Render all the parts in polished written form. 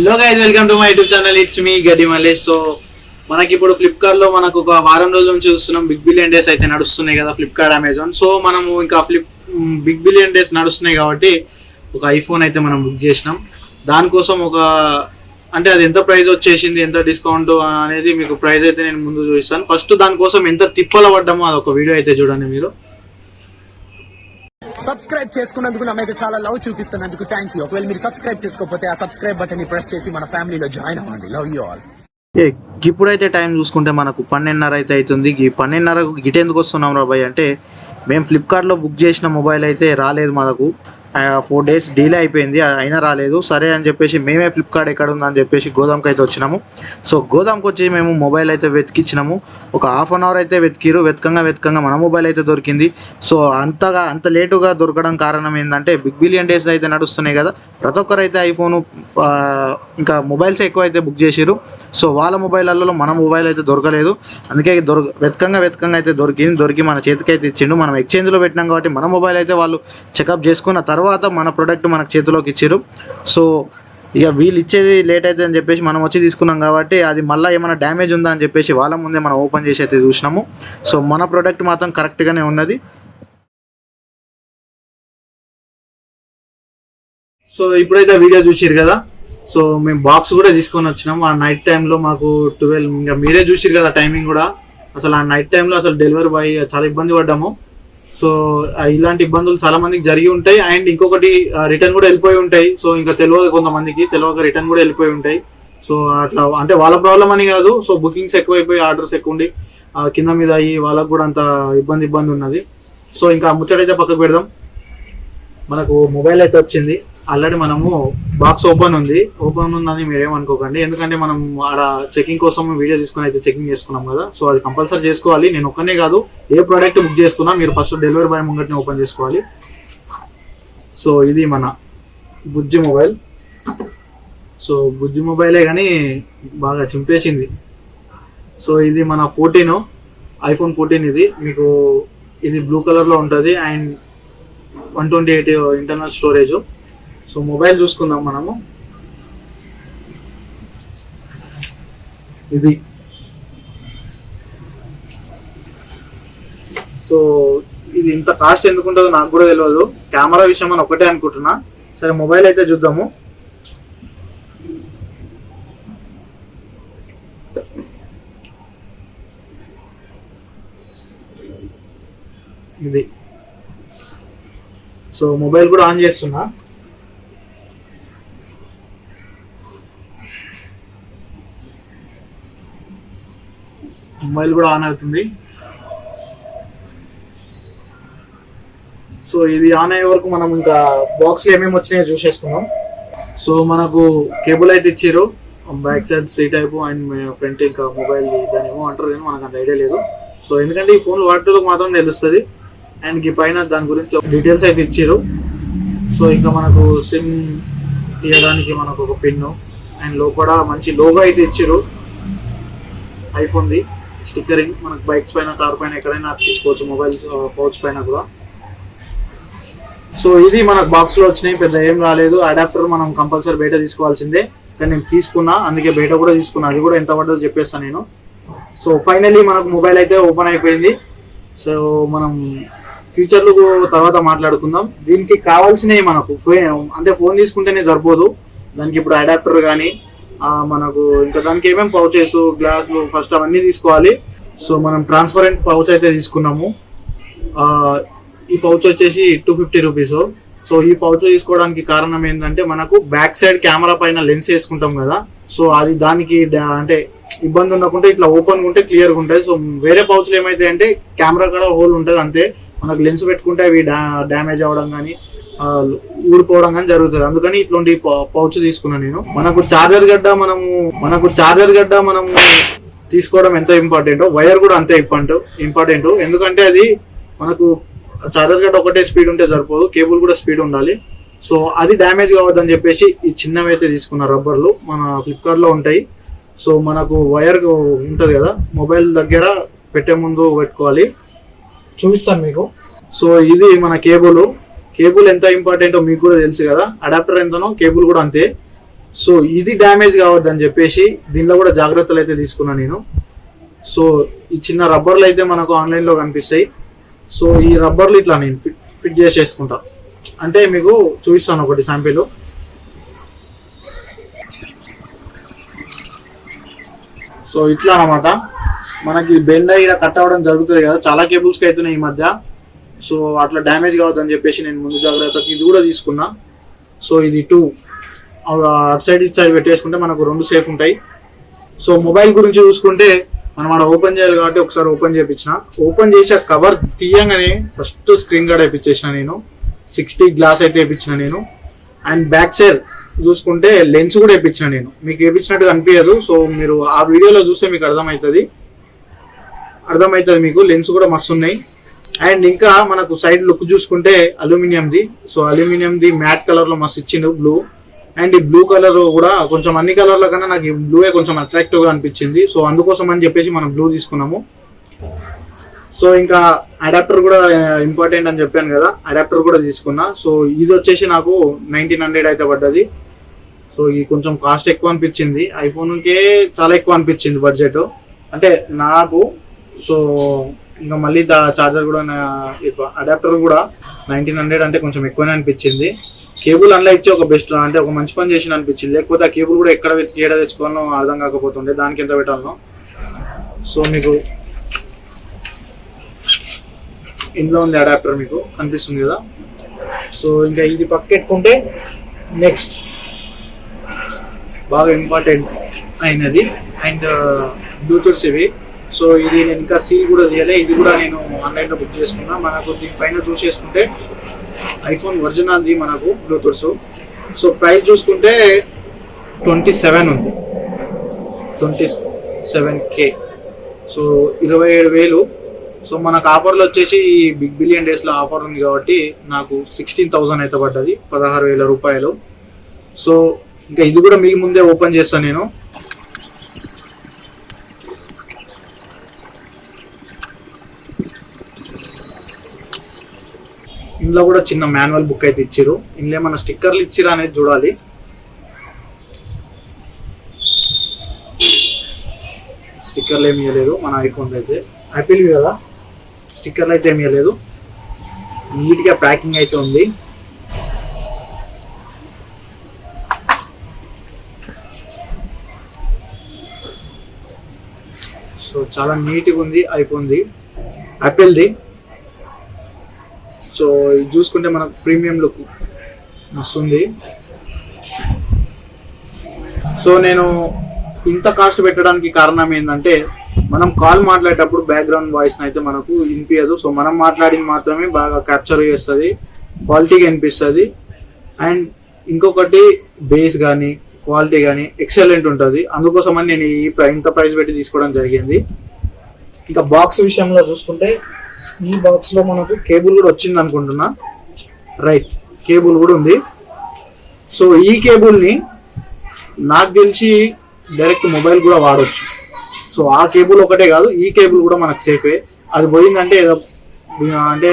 Hello guys, welcome to my YouTube channel. It's me Gaddimallesh. So మనకి ఇప్పుడు Flipkart లో మనకు ఒక వారం రోజుల నుంచి చూస్తున్నాం. బిగ్ బిలియన్ డేస్ అయితే నడుస్తున్నాయి కదా ఫ్లిప్కార్ట్, అమెజాన్. సో మనము ఇంకా బిగ్ బిలియన్ డేస్ నడుస్తున్నాయి కాబట్టి ఒక ఐఫోన్ అయితే మనం బుక్ చేసినాం. దానికోసం అంటే అది ఎంత ప్రైస్ వచ్చేసింది, ఎంత డిస్కౌంట్ అనేది మీకు ప్రైస్ అయితే నేను ముందు చూపిస్తాను. ఫస్ట్ దానికోసం ఎంత తిప్పల పడ్డామో అదొక వీడియో అయితే చూడండి మీరు. సబ్స్క్రైబ్ చేసుకున్నందుకు నాకైతే చాలా లవ్ చూపిస్తున్నందుకు థ్యాంక్ యూ. ఒకవేళ మీరు సబ్స్క్రైబ్ చేసుకోకపోతే ఆ సబ్స్క్రైబ్ బటన్ ని ప్రెస్ చేసి మన ఫ్యామిలీలో జాయిన్ అవ్వండి. Love you all. ఇప్పుడైతే టైం చూసుకుంటే మనకు 12:30 అయితే అవుతుంది. ఈ 12:30కు గిటెందుకు వస్తున్నాం రా భయ్ అంటే, మేము ఫ్లిప్కార్ట్లో బుక్ చేసిన మొబైల్ అయితే రాలేదు. మనకు 4 days డిలే అయిపోయింది, అయినా రాలేదు. సరే అని చెప్పేసి మేమే ఫ్లిప్కార్ట్ ఎక్కడ ఉందని చెప్పేసి గోదాంకి అయితే వచ్చినాము. సో గోదాంకి వచ్చి మేము మొబైల్ అయితే వెతికిచ్చినాము. ఒక ½ an hour అయితే వెతకంగా మన మొబైల్ అయితే దొరికింది. సో అంత లేటుగా దొరకడం కారణం ఏంటంటే, బిగ్ బిలియన్ డేస్ అయితే నడుస్తున్నాయి కదా, ప్రతి ఒక్కరైతే ఐఫోను ఇంకా మొబైల్స్ ఎక్కువ అయితే బుక్ చేసిరు. సో వాళ్ళ మొబైల్లలో మన మొబైల్ అయితే దొరకలేదు. అందుకే వెతకంగా అయితే దొరికి మన చేతికి అయితే ఇచ్చిండు. మనం ఎక్స్చేంజ్లో పెట్టినాం కాబట్టి మన మొబైల్ అయితే వాళ్ళు చెకప్ చేసుకున్న తర్వాత మన ప్రోడక్ట్ మనకు చేతిలోకి ఇచ్చారు. సో ఇక వీళ్ళు ఇచ్చేది లేట్ అయితే అని చెప్పేసి మనం వచ్చి తీసుకున్నాం కాబట్టి అది మళ్ళీ ఏమైనా డ్యామేజ్ ఉందా అని చెప్పేసి వాళ్ళ ముందే మనం ఓపెన్ చేసి అయితే చూసినాము. సో మన ప్రోడక్ట్ మాత్రం కరెక్ట్గానే ఉన్నది. సో ఇప్పుడైతే వీడియో చూసిరు కదా, సో మేము బాక్స్ కూడా తీసుకొని వచ్చినాము. ఆ నైట్ టైంలో మాకు 12, ఇంకా మీరే చూసిరు కదా టైమింగ్ కూడా. అసలు ఆ నైట్ టైంలో అసలు డెలివరీ బాయ్ చాలా ఇబ్బంది పడ్డాము. సో ఇలాంటి ఇబ్బందులు చాలా మందికి జరిగి ఉంటాయి. అండ్ ఇంకొకటి, రిటర్న్ కూడా వెళ్ళిపోయి ఉంటాయి. సో ఇంకా కొంతమందికి తెలియక రిటర్న్ కూడా వెళ్ళిపోయి ఉంటాయి. సో అట్లా అంటే వాళ్ళ ప్రాబ్లం అని కాదు. సో బుకింగ్స్ ఎక్కువైపోయి ఆర్డర్స్ ఎక్కువ ఉండి కింద మీద అయ్యి వాళ్ళకు కూడా అంత ఇబ్బంది ఉన్నది. సో ఇంకా ముచ్చటైతే పక్కకు పెడదాం. మనకు మొబైల్ అయితే వచ్చింది. ఆల్రెడీ మనము బాక్స్ ఓపెన్ ఉందని మీరేమనుకోకండి, ఎందుకంటే మనం ఆడ చెకింగ్ కోసం వీడియో తీసుకుని అయితే చెకింగ్ చేసుకున్నాం కదా. సో అది కంపల్సరీ చేసుకోవాలి. నేను ఒక్కనే కాదు, ఏ ప్రోడక్ట్ బుక్ చేసుకున్నా మీరు ఫస్ట్ డెలివరీ బాయ్ ముంగట్ని ఓపెన్ చేసుకోవాలి. సో ఇది మన బుజ్జి మొబైల్. సో బుజ్జి మొబైలే కానీ బాగా చింపేసింది. సో ఇది మన 14, ఐఫోన్ 14. ఇది మీకు ఇది బ్లూ కలర్లో ఉంటుంది and 128 internal storage. So mobile చూసుకుందాం మనము. ఇది సో ఇది ఇంత కాస్ట్ ఎందుకు ఉంటుందో నాకు కూడా తెలియదు. కెమెరా విషయం అని ఒకటే అనుకుంటున్నా. సరే మొబైల్ అయితే చూద్దాము. ఇది సో మొబైల్ కూడా ఆన్ చేస్తున్నా. మొబైల్ కూడా ఆన్ అవుతుంది. సో ఇది ఆన్ అయ్యే వరకు మనం ఇంకా బాక్స్లో ఏమేమి వచ్చినాయో చూసేసుకున్నాం. సో మనకు కేబుల్ అయితే ఇచ్చారు, back side C type and front ఇంకా మొబైల్ దాని ఏమో అంటారు కానీ మనకు అంత ఐడియా లేదు. సో ఎందుకంటే ఈ ఫోన్ వాడేటోళ్ళకి మాత్రం తెలుస్తుంది. అండ్ ఈ పైన దాని గురించి డీటెయిల్స్ అయితే ఇచ్చారు. సో ఇంకా మనకు సిమ్ తీయడానికి మనకు ఒక పిన్ అండ్ లోపల మంచి లోగో అయితే ఇచ్చారు ఐఫోన్ది. స్టిక్కరింగ్ మనకు బైక్స్ పైన, కార్ పైన ఎక్కడైనా తీసుకోవచ్చు, మొబైల్ పౌచ్ పైన కూడా. సో ఇది మనకు బాక్స్లో వచ్చినాయి, పెద్ద ఏం రాలేదు. అడాప్టర్ మనం కంపల్సరీ బయట తీసుకోవాల్సిందే, కానీ నేను తీసుకున్నా, అందుకే బయట కూడా తీసుకున్నా. అది కూడా ఎంత పడ్డదో చెప్పేస్తాను నేను. సో ఫైనలీ మనకు మొబైల్ అయితే ఓపెన్ అయిపోయింది. సో మనం ఫ్యూచర్లు తర్వాత మాట్లాడుకుందాం. దీనికి కావాల్సినవి మనకు అంటే ఫోన్ తీసుకుంటేనే సరిపోదు, దానికి ఇప్పుడు అడాప్టర్ కానీ మనకు ఇంకా దానికి ఏమేమి పౌచెస్, గ్లాసులు ఫస్ట్ అవన్నీ తీసుకోవాలి. సో మనం ట్రాన్స్పరెంట్ పౌచ్ అయితే తీసుకున్నాము. ఈ పౌచ్ వచ్చేసి 250 రూపీస్. సో ఈ పౌచ్ తీసుకోవడానికి కారణం ఏంటంటే, మనకు బ్యాక్ సైడ్ కెమెరా పైన లెన్స్ వేసుకుంటాం కదా. సో అది దానికి అంటే ఇబ్బంది ఉండకుండా ఇట్లా ఓపెన్ ఉంటే క్లియర్గా ఉంటుంది. సో వేరే పౌచ్లు ఏమైతే అంటే కెమెరా కూడా హోల్ ఉంటుంది అంతే, మనకు లెన్స్ పెట్టుకుంటే అవి డ్యామేజ్ అవ్వడం కానీ ఊడిపోవడం కానీ జరుగుతుంది. అందుకని ఇట్లాంటి పౌచ్ తీసుకున్నాను నేను. మనకు చార్జర్ గడ్డ మనము తీసుకోవడం ఎంత ఇంపార్టెంటో, వైర్ కూడా అంతే ఇంపార్టెంట్. ఎందుకంటే అది మనకు చార్జర్ గడ్డ ఒకటే స్పీడ్ ఉంటే సరిపోదు, కేబుల్ కూడా స్పీడ్ ఉండాలి. సో అది డ్యామేజ్ కావద్దని చెప్పేసి ఈ చిన్నవి అయితే తీసుకున్న రబ్బర్లు మన ఫ్లిప్కార్ట్లో ఉంటాయి. సో మనకు వైర్ ఉంటుంది కదా, మొబైల్ దగ్గర పెట్టే ముందు పెట్టుకోవాలి. చూపిస్తాను మీకు. సో ఇది మన కేబుల్ ఎంత ఇంపార్టెంటో మీకు కూడా తెలుసు కదా, అడాప్టర్ ఎంతనో కేబుల్ కూడా అంతే. సో ఇది డ్యామేజ్ కావద్దని చెప్పేసి దీనిలో కూడా జాగ్రత్తలు అయితే తీసుకున్నాను నేను. సో ఈ చిన్న రబ్బర్లు అయితే మనకు ఆన్లైన్లో కనిపిస్తాయి. సో ఈ రబ్బర్లు ఇట్లా నేను ఫిట్ చేసేసుకుంటా. అంటే మీకు చూపిస్తాను ఒకటి శాంపిల్. సో ఇట్లా అన్నమాట మనకి బెండ్ ఇలా కట్ అవ్వడం జరుగుతుంది కదా, చాలా కేబుల్స్కి అవుతున్నాయి ఈ మధ్య. సో అట్లా డ్యామేజ్ కావద్దని చెప్పేసి నేను ముందు జాగ్రత్తకి ఇది కూడా తీసుకున్నా. సో ఇది 2 అటు సైడ్ ఇటు సైడ్ పెట్టేసుకుంటే మనకు 2 సేఫ్ ఉంటాయి. సో మొబైల్ గురించి చూసుకుంటే మనం అక్కడ ఓపెన్ చేయాలి కాబట్టి ఒకసారి ఓపెన్ చేయించిన. ఓపెన్ చేసి కవర్ తీయంగానే ఫస్ట్ స్క్రీన్ గార్డ్ వేయించేసిన నేను. 60 గ్లాస్ అయితే వేయించిన నేను. అండ్ బ్యాక్ సైడ్ చూసుకుంటే లెన్స్ కూడా వేయించిన నేను. మీకు వేయించినట్టు అనిపించదు. సో మీరు ఆ వీడియోలో చూస్తే మీకు అర్థమవుతుంది మీకు. లెన్స్ కూడా మస్తు ఉన్నాయి. అండ్ ఇంకా మనకు సైడ్ లుక్ చూసుకుంటే అల్యూమినియంది. సో అల్యూమినియంది మ్యాట్ కలర్ లో మస్తు ఇచ్చిండు బ్లూ. అండ్ ఈ బ్లూ కలర్ కూడా కొంచెం అన్ని కలర్ల కన్నా నాకు ఈ బ్లూయే కొంచెం అట్రాక్టివ్ గా అనిపించింది. సో అందుకోసం అని చెప్పేసి మనం బ్లూ తీసుకున్నాము. సో ఇంకా అడాప్టర్ కూడా ఇంపార్టెంట్ అని చెప్పాను కదా, అడాప్టర్ కూడా తీసుకున్నా. సో ఇది వచ్చేసి నాకు 1900 అయితే పడ్డది. సో ఇది కొంచెం కాస్ట్ ఎక్కువ అనిపించింది. ఐఫోన్కే చాలా ఎక్కువ అనిపించింది బడ్జెట్ అంటే నాకు. సో ఇంకా మళ్ళీ చార్జర్ కూడా అడాప్టర్ కూడా 1900 అంటే కొంచెం ఎక్కువనే అనిపించింది. కేబుల్ అందులో ఇచ్చి ఒక బెస్ట్ అంటే ఒక మంచి పని చేసిన అనిపించింది. లేకపోతే ఆ కేబుల్ కూడా ఎక్కడ ఏడ తెచ్చుకోవాలో అర్థం కాకపోతుండే, దానికి ఎంత పెట్టాలనో. సో మీకు ఇందులో ఉంది అడాప్టర్, మీకు కనిపిస్తుంది కదా. సో ఇంకా ఇది పక్కెట్టుకుంటే నెక్స్ట్ బాగా ఇంపార్టెంట్ అయినది అండ్ బ్లూటూత్స్ ఇవి. సో ఇది నేను ఇంకా సీల్ కూడా తీయలే, ఇది కూడా నేను ఆన్లైన్లో బుక్ చేసుకున్నా. మనకు దీనిపైన చూసేసుకుంటే ఐఫోన్ ఒరిజినల్ది మనకు బ్లూటూత్స్. సో ప్రైస్ చూసుకుంటే 27 ఉంది, 27K. సో 27,000. సో మనకు ఆఫర్లో వచ్చేసి బిగ్ బిలియన్ డేస్లో ఆఫర్ ఉంది కాబట్టి నాకు 16,000 అయితే పడ్డది, 16,000 రూపాయలు. సో ఇంకా ఇది కూడా మీకు ముందే ఓపెన్ చేస్తాను నేను. ఇందులో కూడా చిన్న మాన్యువల్ బుక్ అయితే ఇచ్చిరు. ఇందులో ఏమన్నా స్టిక్కర్లు ఇచ్చిరా అనేది చూడాలి. స్టిక్కర్లు ఏమి ఇవ్వలేదు మన ఐఫోన్ అయితే. యాపిల్ కదా, స్టిక్కర్లు అయితే ఏమి ఇవ్వలేదు. నీట్గా ప్యాకింగ్ అయితే ఉంది. సో చాలా నీట్గా ఉంది ఐఫోన్ది, యాపిల్ది. సో ఇది చూసుకుంటే మనకు ప్రీమియం లుక్ వస్తుంది. సో నేను ఇంత కాస్ట్ పెట్టడానికి కారణం ఏంటంటే మనం కాల్ మాట్లాడేటప్పుడు బ్యాక్గ్రౌండ్ వాయిస్ అయితే మనకు వినిపించదు. సో మనం మాట్లాడింది మాత్రమే బాగా క్యాప్చర్ చేస్తుంది, క్వాలిటీగా వినిపిస్తుంది. అండ్ ఇంకొకటి బేస్ కానీ క్వాలిటీ కానీ ఎక్సలెంట్ ఉంటుంది. అందుకోసమని నేను ఇంత ప్రైస్ పెట్టి తీసుకోవడం జరిగింది. ఇంకా బాక్స్ విషయంలో చూసుకుంటే ఈ బాక్స్లో మనకు కేబుల్ కూడా వచ్చింది అనుకుంటున్నా. రైట్, కేబుల్ కూడా ఉంది. సో ఈ కేబుల్ని నాకు తెలిసి డైరెక్ట్ మొబైల్ కూడా వాడవచ్చు. సో ఆ కేబుల్ ఒకటే కాదు, ఈ కేబుల్ కూడా మనకు సేఫే. అది పోయిందంటే ఏదో అంటే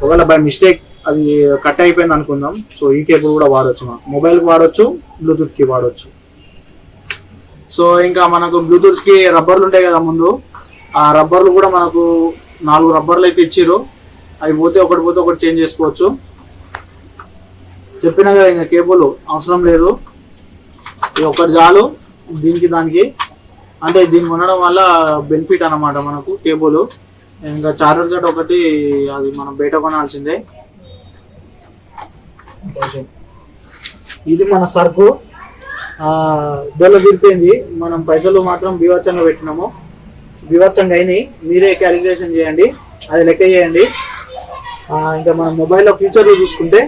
ఒకవేళ బై మిస్టేక్ అది కట్ అయిపోయింది అనుకుందాం. సో ఈ కేబుల్ కూడా వాడవచ్చు, మనం మొబైల్కి వాడవచ్చు, బ్లూటూత్కి వాడవచ్చు. సో ఇంకా మనకు బ్లూటూత్కి రబ్బర్లు ఉంటాయి కదా ముందు, ఆ రబ్బర్లు కూడా మనకు 4 రబ్బర్లు అయితే ఇచ్చిర్రు. అవి పోతే ఒకటి చేంజ్ చేసుకోవచ్చు. చెప్పినా కదా ఇంకా కేబుల్ అవసరం లేదు, ఇది ఒకటి చాలు దీనికి దానికి. అంటే దీన్ని కొనడం వల్ల బెనిఫిట్ అన్నమాట మనకు కేబుల్. ఇంకా చార్జర్ గట్ ఒకటి అది మనం బయట కొనాల్సిందే. ఇది మన సరుకు డొల్ల తీరిపోయింది. మనం పైసలు మాత్రం బీభత్సంగా పెట్టినాము, బీభత్సంగా అయినాయి. మీరే క్యాలిక్యులేషన్ చేయండి, అది లెక్క చేయండి. ఇంకా మన మొబైల్లో ఫీచర్లు చూసుకుంటే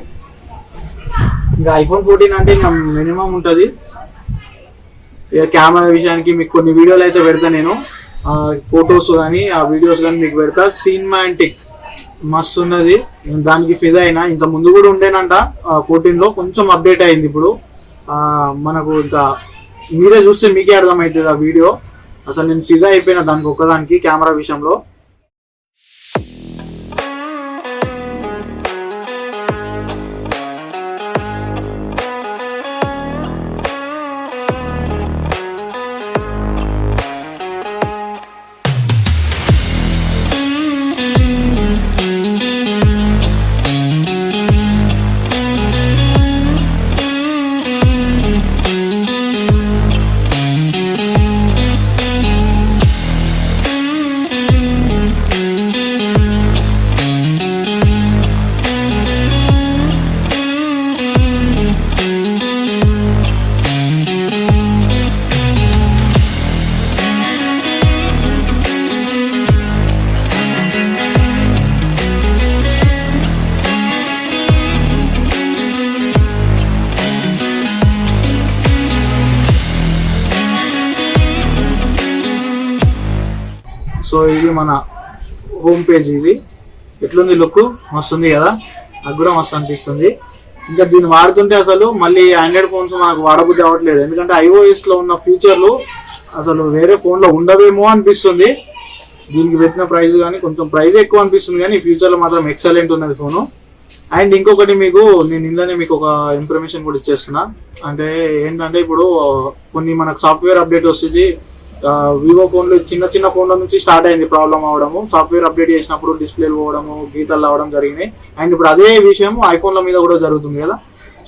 ఇంకా ఐఫోన్ 14 అంటే ఇంకా మినిమం ఉంటుంది. ఇక కెమెరా విషయానికి మీకు కొన్ని వీడియోలు అయితే పెడతా నేను, ఫొటోస్ కానీ ఆ వీడియోస్ కానీ మీకు పెడతా. సినిమాటిక్ మస్తు ఉన్నది, దానికి ఫిదా అయినా. ఇంత ముందు కూడా ఉండేనంట 14లో, కొంచెం అప్డేట్ అయింది ఇప్పుడు మనకు. ఇంకా మీరే చూస్తే మీకే అర్థమవుతుంది ఆ వీడియో. అసలు నేను ఫిదా అయిపోయినా దానికి ఒక్కదానికి కెమెరా విషయంలో. సో ఇది మన హోమ్ పేజ్. ఇది ఎట్లుంది లుక్? మస్తుంది కదా, నాకు కూడా మస్తు అనిపిస్తుంది. ఇంకా దీన్ని వాడుతుంటే అసలు మళ్ళీ ఆండ్రాయిడ్ ఫోన్స్ మనకు వాడబుద్ధి అవ్వట్లేదు, ఎందుకంటే iOS-లో ఉన్న ఫీచర్లు అసలు వేరే ఫోన్లో ఉండవేమో అనిపిస్తుంది. దీనికి పెట్టిన ప్రైస్ కానీ కొంచెం ప్రైస్ ఎక్కువ అనిపిస్తుంది, కానీ ఫ్యూచర్లో మాత్రం ఎక్సలెంట్ ఉన్నది ఫోను. అండ్ ఇంకొకటి మీకు నేను ఇంట్లోనే మీకు ఒక ఇన్ఫర్మేషన్ కూడా ఇచ్చేస్తున్నా. అంటే ఏంటంటే ఇప్పుడు కొన్ని మనకు సాఫ్ట్వేర్ అప్డేట్ వస్తుంది. వివో ఫోన్లు చిన్న చిన్న ఫోన్ల నుంచి స్టార్ట్ అయింది ప్రాబ్లం అవడము. సాఫ్ట్వేర్ అప్డేట్ చేసినప్పుడు డిస్ప్లేలు పోవడము, గీతలు అవడం జరిగినాయి. అండ్ ఇప్పుడు అదే విషయం ఐఫోన్ల మీద కూడా జరుగుతుంది కదా.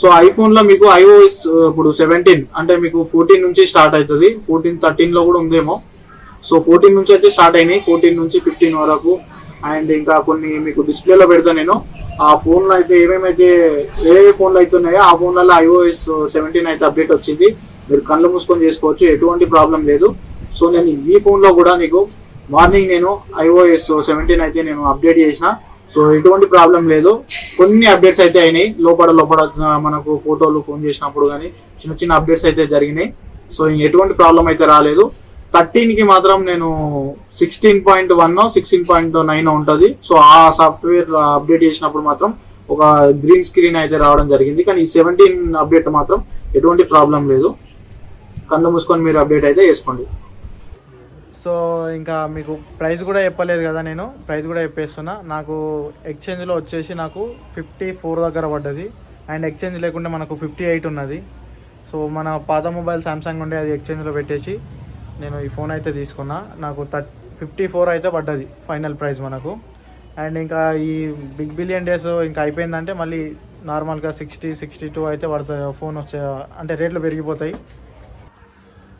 సో ఐఫోన్లో మీకు iOS ఇప్పుడు 17 అంటే మీకు 14 నుంచి స్టార్ట్ అవుతుంది. 14, 13లో కూడా ఉందేమో. సో 14 నుంచి అయితే స్టార్ట్ అయినాయి, 14 నుంచి 15 వరకు. అండ్ ఇంకా కొన్ని మీకు డిస్ప్లేలో పెడతాను నేను. ఆ ఫోన్లో అయితే ఏమేమైతే ఏ ఫోన్లు అయితే ఉన్నాయో ఆ ఫోన్లలో iOS 17 అయితే అప్డేట్ వచ్చింది. మీరు కళ్ళు మూసుకొని చేసుకోవచ్చు, ఎటువంటి ప్రాబ్లం లేదు. సో నేను ఈ ఫోన్లో కూడా నీకు మార్నింగ్ నేను iOS 17 అయితే నేను అప్డేట్ చేసిన. సో ఎటువంటి ప్రాబ్లం లేదు. కొన్ని అప్డేట్స్ అయితే అయినాయి లోపల మనకు ఫోటోలు ఫోన్ చేసినప్పుడు కానీ చిన్న చిన్న అప్డేట్స్ అయితే జరిగినాయి. సో ఎటువంటి ప్రాబ్లం అయితే రాలేదు. 13కి మాత్రం నేను 16.1 16.9 ఉంటుంది. సో ఆ సాఫ్ట్వేర్ అప్డేట్ చేసినప్పుడు మాత్రం ఒక గ్రీన్ స్క్రీన్ అయితే రావడం జరిగింది. కానీ ఈ 17 అప్డేట్ మాత్రం ఎటువంటి ప్రాబ్లం లేదు. కళ్ళు మూసుకొని మీరు అప్డేట్ అయితే చేసుకోండి. సో ఇంకా మీకు ప్రైస్ కూడా చెప్పలేదు కదా, నేను ప్రైస్ కూడా చెప్పేస్తున్నా. నాకు ఎక్స్చేంజ్లో వచ్చేసి నాకు 54 దగ్గర పడ్డది. అండ్ ఎక్స్చేంజ్ లేకుంటే మనకు 58 ఉన్నది. సో మన పాత మొబైల్ సామ్సంగ్ ఉండే అది ఎక్స్చేంజ్లో పెట్టేసి నేను ఈ ఫోన్ అయితే తీసుకున్నా. నాకు 54 అయితే పడ్డది ఫైనల్ ప్రైస్ మనకు. అండ్ ఇంకా ఈ బిగ్ బిలియన్ డేస్ ఇంకా అయిపోయిందంటే మళ్ళీ నార్మల్గా 60-62 అయితే పడుతుంది ఫోన్ వచ్చే, అంటే రేట్లు పెరిగిపోతాయి.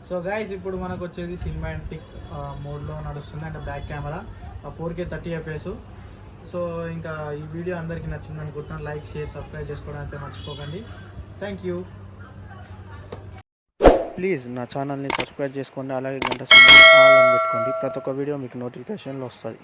సో గైస్ ఇప్పుడు మనకు వచ్చేది సినిమాటిక్ మోడ్లో నడుస్తుంది, అంటే back camera 4K 30 fps. So ఇంకా ఈ వీడియో అందరికీ నచ్చింది అనుకుంటున్నాను. లైక్, షేర్, సబ్స్క్రైబ్ చేసుకోవడం అయితే మర్చిపోకండి. Thank you. ప్లీజ్ నా ఛానల్ని సబ్స్క్రైబ్ చేసుకోండి, అలాగే గంట సింబల్ ఆల్ అని పెట్టుకోండి. ప్రతి ఒక్క వీడియో మీకు నోటిఫికేషన్లో వస్తుంది.